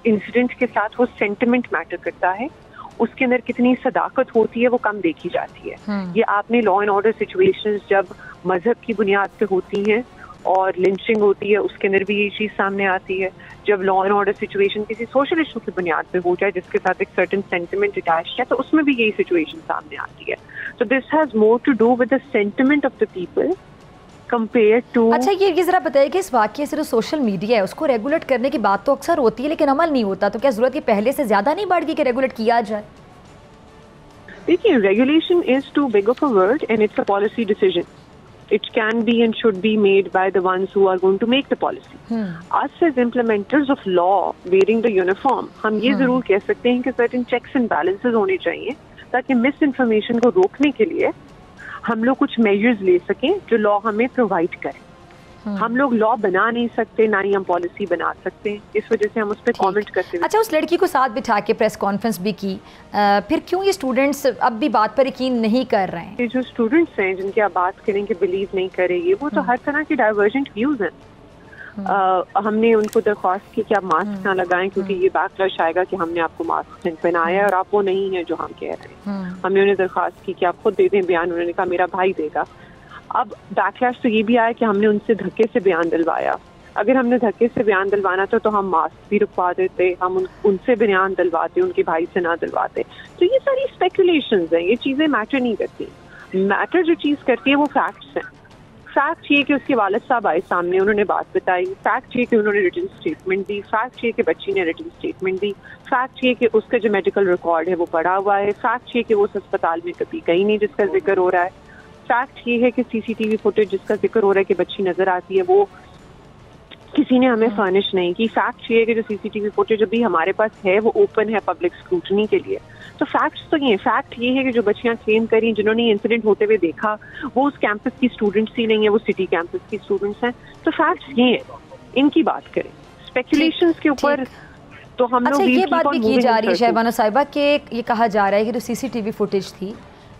इंसिडेंट के साथ वो सेंटिमेंट मैटर करता है, उसके अंदर कितनी सदाकत होती है वो कम देखी जाती है। ये आपने लॉ एंड ऑर्डर सिचुएशंस जब मजहब की बुनियाद पे होती हैं और लिंचिंग होती है, उसके अंदर भी ये चीज़ सामने आती है। जब लॉ एंड ऑर्डर सिचुएशन किसी सोशल इशू की बुनियाद पे हो जाए जिसके साथ एक सर्टेन सेंटिमेंट अटैच है, तो उसमें भी यही सिचुएशन सामने आती है। तो this has more to do with the sentiment of the people compare to. अच्छा, ये जरा बताइए कि इस वाक़ये सिर्फ सोशल मीडिया है, उसको रेगुलेट करने की बात तो अक्सर होती है लेकिन अमल नहीं होता, तो क्या ज़रूरत की पहले से ज़्यादा नहीं बढ़ गई कि रेगुलेट किया जाए? देखिए, regulation is too big of a word and it's a policy decision. It can be and should be made by the ones who are going to make the policy. Us as implementers of law, wearing the uniform, हम ये जरूर कह सकते हैं कि certain checks and balances होने चाहिए ताकि मिस इन्फॉर्मेशन को रोकने के लिए हम लोग कुछ measures ले सकें जो लॉ हमें प्रोवाइड करे। हम लोग लॉ बना नहीं सकते, ना ही हम पॉलिसी बना सकते, इस वजह से हम उस पर कमेंट करते हैं। अच्छा, उस लड़की को साथ बिठा के प्रेस कॉन्फ्रेंस भी की, फिर क्यों ये स्टूडेंट्स अब भी बात पर यकीन नहीं कर रहे हैं? ये जो स्टूडेंट्स हैं जिनकी आप बात करें कि बिलीव नहीं करेंगे, वो तो हर तरह के डाइवर्जेंट व्यूज हैं। हमने उनको दरख्वास्त की कि आप मास्क ना लगाएं क्योंकि ये बैकलैश आएगा कि हमने आपको मास्क पहनाया है और आप वो नहीं है जो हम कह रहे हैं। हमने उन्हें दरख्वास्त की कि आप खुद दे दें बयान, उन्होंने कहा मेरा भाई देगा। अब बैकलैश तो ये भी आया कि हमने उनसे धक्के से बयान दिलवाया। अगर हमने धक्के से बयान दिलवाना था तो हम मास्क भी रुकवा देते, हम उनसे बयान दिलवाते, उनके भाई से ना दिलवाते। तो ये सारी स्पेकुलेशंस हैं, ये चीज़ें मैटर नहीं करती। मैटर जो चीज़ करती है वो फैक्ट्स हैं। फैक्ट ये कि उसके वालिद साहब आए सामने, उन्होंने बात बताई। फैक्ट ये कि उन्होंने रिटन स्टेटमेंट दी। फैक्ट ये कि बच्ची ने रिटन स्टेटमेंट दी। फैक्ट ये कि उसका जो मेडिकल रिकॉर्ड है वो पड़ा हुआ है। फैक्ट ये कि वो उस अस्पताल में कभी गई नहीं जिसका जिक्र हो रहा है। फैक्ट ये है कि सीसीटीवी फुटेज जिसका जिक्र हो रहा है कि बच्ची नजर आती है वो किसी ने हमें फर्निश नहीं की। फैक्ट ये है कि जो सीसीटीवी फुटेज अभी हमारे पास है वो ओपन है पब्लिक स्क्रूटनी के लिए। तो फैक्ट्स तो ये फैक्ट ये है कि जो बच्चियां क्लेम करी, जिन्होंने इंसिडेंट होते हुए देखा, वो उस कैंपस की स्टूडेंट्स ही नहीं है, वो सिटी कैंपस की स्टूडेंट्स हैं। तो फैक्ट्स ये है, इनकी बात करें। स्पेकुलेशंस के ऊपर तो हम लोग ये बात भी की जा रही है शहबानो साहिबा के, ये कहा जा रहा है कि जो सीसीटीवी फुटेज थी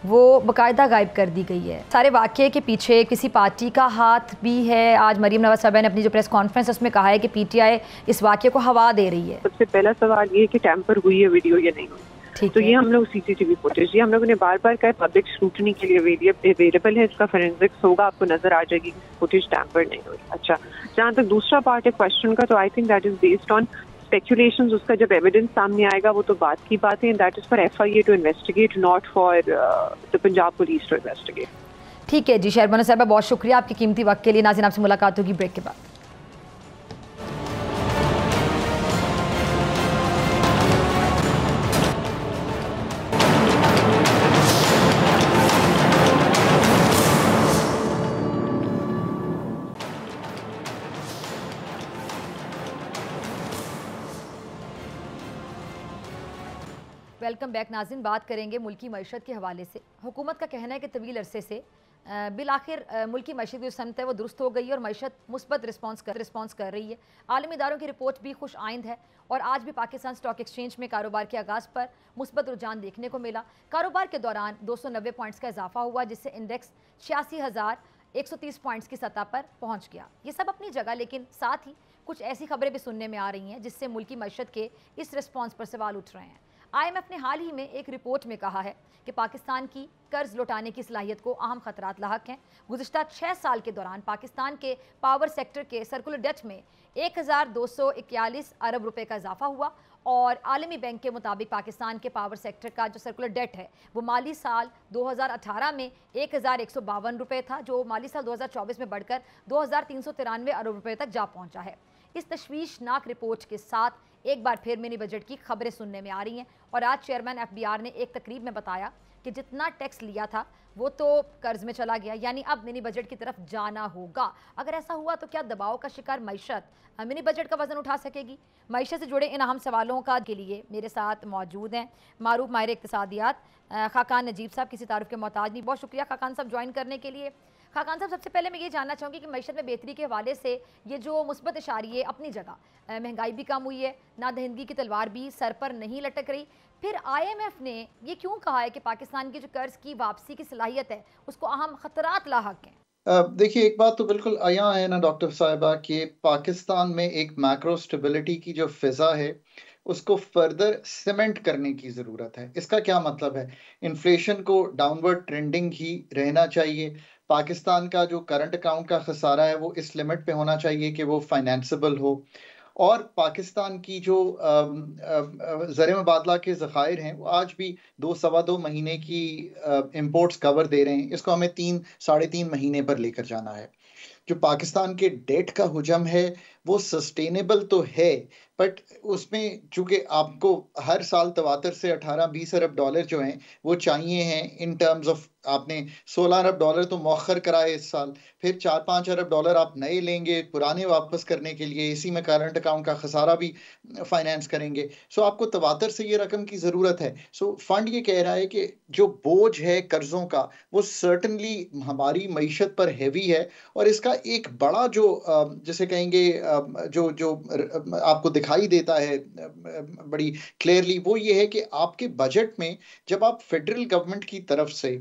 वो बाकायदा गायब कर दी गई है। सारे वाक़ये के पीछे किसी पार्टी का हाथ भी है। आज मरीम नवाज साहबा ने अपनी जो प्रेस कॉन्फ्रेंस है उसमें कहा है कि पीटीआई इस वाक़ये को हवा दे रही है। सबसे पहला सवाल ये है कि टैंपर हुई है वीडियो या नहीं हुई। तो ये हम लोग सीसीटीवी फुटेज, ये हम लोगों ने बार बार कहा पब्लिक स्क्रूटनी के लिए अवेलेबल है, इसका फोरेंसिक्स होगा, आपको नजर आ जाएगी कि फुटेज टैंपर नहीं हुई। अच्छा, जहाँ तक दूसरा पार्ट है क्वेश्चन का, तो I think that is based on speculations. उसका जब एविडेंस सामने आएगा वो तो बात की बात है। That is for FIA to investigate, not for the Punjab police to investigate. ठीक है जी, शहबानो साहिबा बहुत शुक्रिया आपके कीमती वक्त के लिए। नाज़रीन, आपसे मुलाकात होगी ब्रेक के बाद। वेलकम बैक नाज़रीन। बात करेंगे मुल्की मईशत के हवाले से। हुकूमत का कहना है कि तवील अरसे से बिल आखिर मुल्की मईशत की जो सनत है वो दुरुस्त हो गई है और मईशत मुस्बत रिस्पॉन्स कर रही है। आलमी इदारों की रिपोर्ट भी खुश आइंद है और आज भी पाकिस्तान स्टॉक एक्सचेंज में कारोबार के आगाज़ पर मुस्बत रुझान देखने को मिला। कारोबार के दौरान 290 पॉइंट्स का इजाफा हुआ जिससे इंडेक्स 86,130 पॉइंट्स की सतह पर पहुँच गया। ये सब अपनी जगह, लेकिन साथ ही कुछ ऐसी खबरें भी सुनने में आ रही हैं जिससे मुल्की मईशत के इस रिस्पॉन्स पर सवाल उठ रहे हैं। IMF ने हाल ही में एक रिपोर्ट में कहा है कि पाकिस्तान की कर्ज लौटाने की सलाहियत को अहम खतरात लाहक हैं। गुज़िश्ता 6 साल के दौरान पाकिस्तान के पावर सेक्टर के सर्कुलर डेट में 1,241 अरब रुपए का इजाफा हुआ और आलमी बैंक के मुताबिक पाकिस्तान के पावर सेक्टर का जो सर्कुलर डेट है वो माली साल 2018 में 1,152 रुपये था, जो माली साल 2024 में बढ़कर 2,393 अरब रुपये तक जा पहुंचा है। इस तशवीशनाक रिपोर्ट के साथ एक बार फिर मिनी बजट की खबरें सुनने में आ रही हैं और आज चेयरमैन FBR ने एक तकरीब में बताया कि जितना टैक्स लिया था वो तो कर्ज में चला गया, यानी अब मिनी बजट की तरफ जाना होगा। अगर ऐसा हुआ तो क्या दबाव का शिकार मईशत मिनी बजट का वजन उठा सकेगी? मईशत से जुड़े इन अहम सवालों का के लिए मेरे साथ मौजूद हैं मारूफ माहिर इक़्तिसादियात खाकान नजीब साहब। किसी तारुफ के मोहताज नहीं, बहुत शुक्रिया खाकान साहब ज्वाइन करने के लिए। खाकान साहब, सबसे पहले मैं ये जानना चाहूँगी कि मईशत में बेहतरी के हवाले से ये जो मुस्बत इशारे अपनी जगह, महंगाई भी कम हुई है, ना दहिंदगी की तलवार भी सर पर नहीं लटक रही, फिर IMF ने ये क्यों कहा है कि पाकिस्तान की जो कर्ज की वापसी की सलाहियत है उसको अहम खतरात लाहक हैं? देखिए, एक बात तो बिल्कुल आया है ना डॉक्टर साहिबा कि पाकिस्तान में एक मैक्रो स्टेबिलिटी की जो फिजा है उसको फर्दर सीमेंट करने की ज़रूरत है। इसका क्या मतलब है? इन्फ्लेशन को डाउनवर्ड ट्रेंडिंग ही रहना चाहिए। पाकिस्तान का जो करंट अकाउंट का खसारा है वो इस लिमिट पे होना चाहिए कि वो फाइनेंसिबल हो। और पाकिस्तान की जो ज़र मुबादला के ज़खायर हैं वो आज भी 2 सवा 2 महीने की इंपोर्ट्स कवर दे रहे हैं। इसको हमें 3 साढ़े 3 महीने पर लेकर जाना है। जो पाकिस्तान के डेट का हुजम है वो सस्टेनेबल तो है, बट उसमें चूंकि आपको हर साल तवातर से 18-20 अरब डॉलर जो हैं वो चाहिए हैं इन टर्म्स ऑफ, आपने 16 अरब डॉलर तो मौखर कराए इस साल, फिर 4-5 अरब डॉलर आप नए लेंगे पुराने वापस करने के लिए, इसी में करंट अकाउंट का खसारा भी फाइनेंस करेंगे। सो आपको तवातर से ये रकम की ज़रूरत है। सो फंड ये कह रहा है कि जो बोझ है कर्ज़ों का वो सर्टनली हमारी मईशत पर हैवी है, और इसका एक बड़ा जो जैसे कहेंगे जो जो आपको दिखाई देता है बड़ी क्लियरली, वो ये है कि आपके बजट में जब आप फेडरल गवर्नमेंट की तरफ से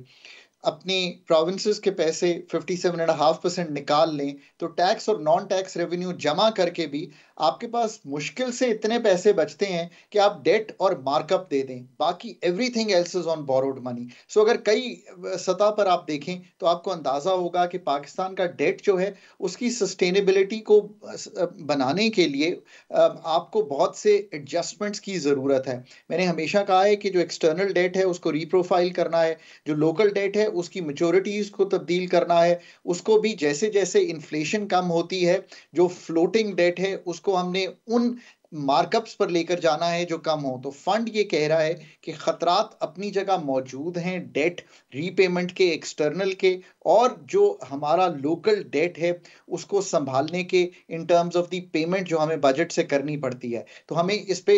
अपनी प्रोविंसेस के पैसे 57.5% निकाल लें तो टैक्स और नॉन टैक्स रेवेन्यू जमा करके भी आपके पास मुश्किल से इतने पैसे बचते हैं कि आप डेट और मार्कअप दे दें, बाकी everything else is on borrowed money. So अगर कई सतह पर आप देखें तो आपको अंदाजा होगा कि पाकिस्तान का डेट जो है उसकी सस्टेनेबिलिटी को बनाने के लिए आपको बहुत से एडजस्टमेंट्स की ज़रूरत है। मैंने हमेशा कहा है कि जो एक्सटर्नल डेट है उसको रीप्रोफाइल करना है, जो लोकल डेट है उसकी मैच्योरिटीज को तब्दील करना है, उसको भी जैसे जैसे इन्फ्लेशन कम होती है जो फ्लोटिंग डेट है उसको हमने उन मार्कअप्स पर लेकर जाना है जो कम हो। तो फंड ये कह रहा है कि खतरात अपनी जगह मौजूद हैं डेट रीपेमेंट के, एक्सटर्नल के, और जो हमारा लोकल डेट है उसको संभालने के in terms of the payment जो हमें बजट से करनी पड़ती है। तो हमें इस पे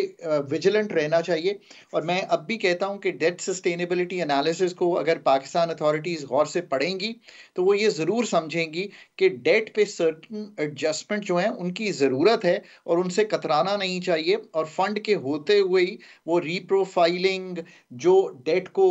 विजिलेंट रहना चाहिए। और मैं अब भी कहता हूं कि डेट सस्टेनेबिलिटी एनालिसिस को अगर पाकिस्तान अथॉरिटीज़ गौर से पढ़ेंगी तो वो ये ज़रूर समझेंगी कि डेट पे सर्टन एडजस्टमेंट जो हैं उनकी ज़रूरत है और उनसे कतराना नहीं चाहिए, और फंड के होते हुए ही वो रीप्रोफाइलिंग, जो डेट को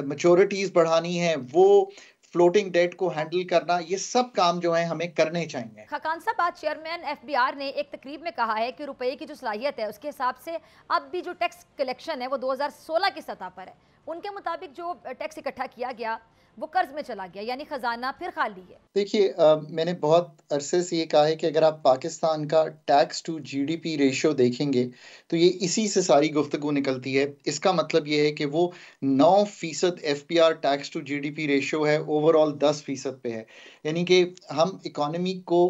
मैच्योरिटीज़ बढ़ानी है, वो फ्लोटिंग डेट को हैंडल करना, ये सब काम जो है हमें करने चाहिए। खाकान साहब, आज चेयरमैन एफबीआर ने एक तकरीब में कहा है कि रुपए की जो सलाहियत है उसके हिसाब से अब भी जो टैक्स कलेक्शन है वो 2016 की सतह पर है। उनके मुताबिक जो टैक्स इकट्ठा किया गया वो कर्ज में चला गया, यानी खजाना फिर खाली है। देखिए, मैंने बहुत अरसे से ये कहा है कि अगर आप पाकिस्तान का टैक्स टू जीडीपी रेशियो देखेंगे तो ये इसी से सारी गुफ्तगू निकलती है। इसका मतलब ये है कि वो 9% FBR tax to GDP ratio है, ओवरऑल 10% पे है। यानी कि हम इकोनॉमी को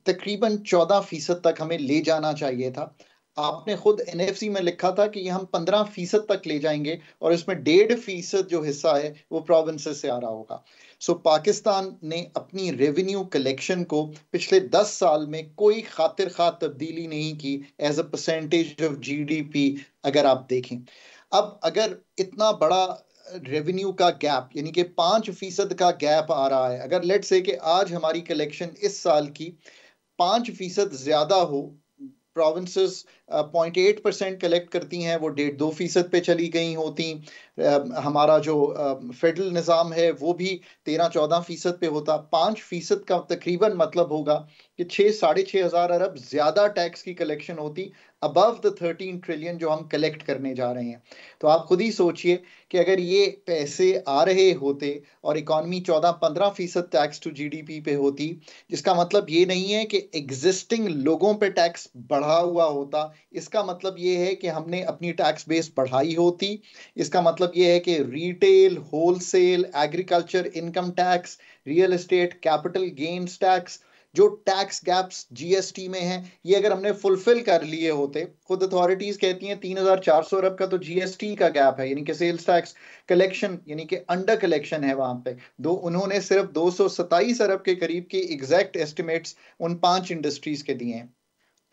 तकरीबन 14% तक हमें ले जाना चाहिए था। आपने खुद एनएफसी में लिखा था कि ये हम 15% तक ले जाएंगे, और इसमें 1.5% जो हिस्सा है वो प्रोविंसेस से आ रहा होगा। सो पाकिस्तान ने अपनी रेवेन्यू कलेक्शन को पिछले 10 साल में कोई खातिर खा तब्दीली नहीं की as a percentage of GDP अगर आप देखें। अब अगर इतना बड़ा रेवेन्यू का गैप, यानी कि 5% का गैप आ रहा है, अगर लेट्स से कि आज हमारी कलेक्शन इस साल की 5% ज्यादा हो, प्रोविंसेस 0.8% कलेक्ट करती हैं, वो 1.5-2% पे चली गई होती, हमारा जो फेडरल निज़ाम है वो भी 13-14% पे होता, 5% का तकरीबन मतलब होगा कि 6-6.5 हज़ार अरब ज़्यादा टैक्स की कलेक्शन होती अबव द 13 ट्रिलियन जो हम कलेक्ट करने जा रहे हैं। तो आप खुद ही सोचिए कि अगर ये पैसे आ रहे होते और इकॉनमी 14-15% टैक्स टू जीडीपी पे होती, जिसका मतलब ये नहीं है कि एग्जिस्टिंग लोगों पे टैक्स बढ़ा हुआ होता, इसका मतलब ये है कि हमने अपनी टैक्स बेस बढ़ाई होती। इसका मतलब ये है कि retail, wholesale, agriculture income tax, real estate capital gains tax, जो टैक्स गैप्स जीएसटी में हैं, ये अगर हमने फुलफिल कर लिए होते, खुद अथॉरिटीज कहती हैं 3,400 अरब का तो जीएसटी का गैप है, यानी कि सेल्स टैक्स कलेक्शन, यानी कि अंडर कलेक्शन है वहां पे। उन्होंने सिर्फ 227 अरब के करीब के एग्जैक्ट एस्टिमेट्स उन 5 इंडस्ट्रीज के दिए हैं।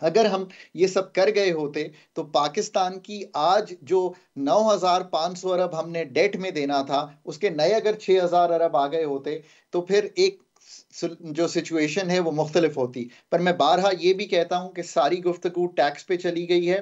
अगर हम ये सब कर गए होते तो पाकिस्तान की आज जो 9,500 अरब हमने डेट में देना था उसके नए अगर 6,000 अरब आ गए होते तो फिर एक जो सिचुएशन है वो मुख्तलिफ होती। पर मैं बारहा ये भी कहता हूं कि सारी गुफ्तगू टैक्स पे चली गई है।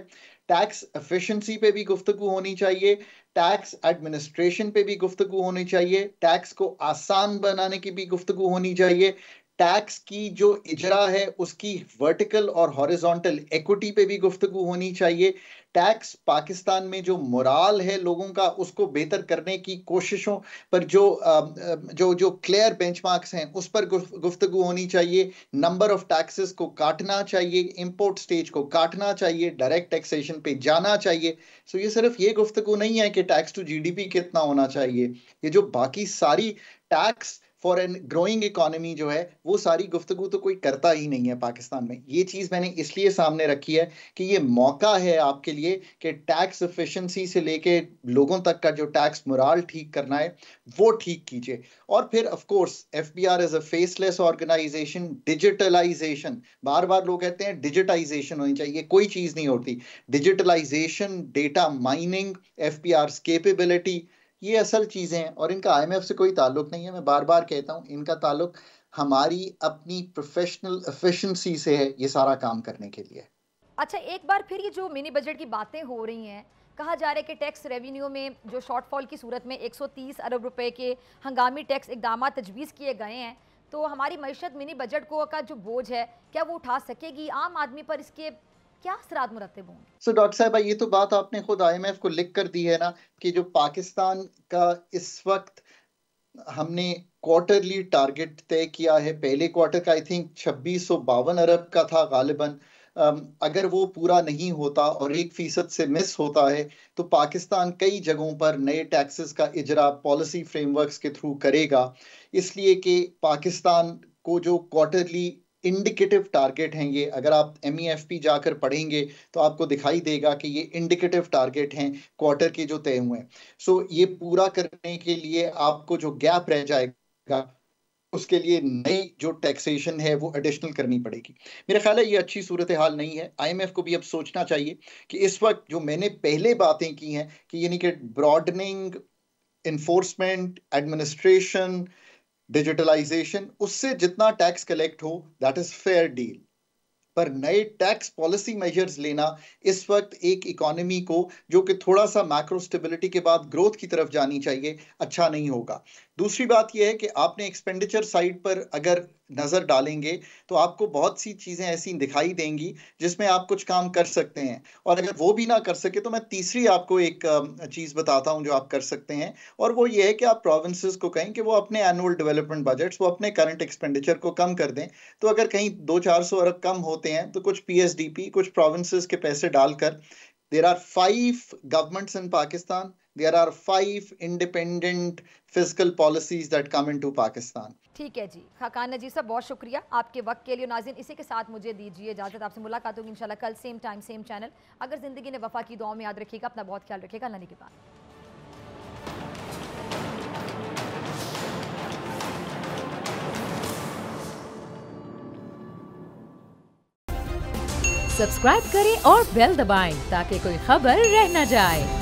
टैक्स एफिशिएंसी पे भी गुफ्तगू होनी चाहिए, टैक्स एडमिनिस्ट्रेशन पे भी गुफ्तगू होनी चाहिए, टैक्स को आसान बनाने की भी गुफ्तगू होनी चाहिए, टैक्स की जो इजरा है उसकी वर्टिकल और हॉरिजॉन्टल इक्विटी पे भी गुफ्तगू होनी चाहिए, टैक्स पाकिस्तान में जो मोराल है लोगों का उसको बेहतर करने की कोशिशों पर जो क्लियर बेंचमार्क्स हैं उस पर गुफ्तगू होनी चाहिए, नंबर ऑफ टैक्सेस को काटना चाहिए, इंपोर्ट स्टेज को काटना चाहिए, डायरेक्ट टैक्सेशन पे जाना चाहिए। सो ये सिर्फ ये गुफ्तगू नहीं है कि टैक्स टू जीडीपी कितना होना चाहिए, ये जो बाकी सारी tax for an growing economy जो है वो सारी गुफ्तगू तो कोई करता ही नहीं है पाकिस्तान में। ये चीज़ मैंने इसलिए सामने रखी है कि ये मौका है आपके लिए कि टैक्स एफिशिएंसी से लेके लोगों तक का जो टैक्स मोराल ठीक करना है वो ठीक कीजिए। और फिर of course FBR is a faceless organisation, digitalisation, बार बार लोग कहते हैं डिजिटाइजेशन होनी चाहिए, कोई चीज़ नहीं होती। Digitalisation, data mining, FBR capability, ये असल चीजें हैं और इनका आईएमएफ से कोई ताल्लुक नहीं है। मैं बार बार कहता हूं इनका ताल्लुक हमारी अपनी प्रोफेशनल एफिशिएंसी से है ये सारा काम करने के लिए। अच्छा, एक बार फिर ये जो मिनी बजट की बातें हो रही हैं, कहा जा रहा है कि टैक्स रेवेन्यू में जो शॉर्टफॉल की सूरत में 130 अरब रुपए के हंगामी टैक्स इकदाम तजवीज़ किए गए हैं, तो हमारी मईशत मिनी बजट को का जो बोझ है क्या वो उठा सकेगी? आम आदमी पर इसके क्या असरात मुरत्तब होंगे? सो डॉक्टर साहब, ये तो बात आपने खुद आईएमएफ को लिख कर दी है ना कि जो पाकिस्तान का इस वक्त हमने क्वार्टरली टारगेट तय किया है, पहले क्वार्टर का आई थिंक 2652 अरब का था गालिबन, अगर वो पूरा नहीं होता और 1% से मिस होता है तो पाकिस्तान कई जगहों पर नए टैक्सेस का इजरा पॉलिसी फ्रेमवर्क्स के थ्रू करेगा, इसलिए कि पाकिस्तान को जो क्वार्टरली इंडिकेटिव टारगेट हैं, ये अगर आप MEFP जाकर पढ़ेंगे तो आपको दिखाई देगा कि ये इंडिकेटिव टारगेट हैं क्वार्टर के जो तय हुए हैं। सो ये पूरा करने के लिए आपको जो गैप रह जाएगा उसके लिए नई जो टैक्सेशन है वो एडिशनल करनी पड़ेगी। मेरा ख्याल है ये अच्छी सूरत हाल नहीं है। आईएमएफ को भी अब सोचना चाहिए कि इस वक्त जो मैंने पहले बातें की हैं कि यानी कि ब्रॉडनिंग, इन्फोर्समेंट, एडमिनिस्ट्रेशन, डिजिटलाइजेशन, उससे जितना टैक्स कलेक्ट हो दैट इज फेयर डील, पर नए टैक्स पॉलिसी मेजर्स लेना इस वक्त एक इकोनॉमी को जो कि थोड़ा सा मैक्रो स्टेबिलिटी के बाद ग्रोथ की तरफ जानी चाहिए अच्छा नहीं होगा। दूसरी बात यह है कि आपने एक्सपेंडिचर साइड पर अगर नज़र डालेंगे तो आपको बहुत सी चीज़ें ऐसी दिखाई देंगी जिसमें आप कुछ काम कर सकते हैं, और अगर वो भी ना कर सके तो मैं तीसरी आपको एक चीज़ बताता हूं जो आप कर सकते हैं, और वो ये है कि आप प्रोविंसेस को कहें कि वो अपने एनुअल डेवलपमेंट बजट्स, वो अपने करंट एक्सपेंडिचर को कम कर दें। तो अगर कहीं 200-400 अरब कम होते हैं तो कुछ PSDP, कुछ प्रोविंसेस के पैसे डालकर, there are 5 governments in Pakistan, there are 5 independent fiscal policies that come into Pakistan. ठीक है जी, खाकान नजीर साहब बहुत शुक्रिया आपके वक्त के लिए। नाज़रीन, इसी के साथ मुझे दीजिए इजाज़त, आपसे मुलाकात होगी इंशाल्लाह कल सेम टाइम सेम चैनल। अगर ज़िंदगी ने वफा की दुआ में याद रखिएगा, अपना बहुत ख्याल रखिएगा। अल्लाह के बाद सब्सक्राइब करें और बेल दबाएं ताकि कोई खबर रह न जाए।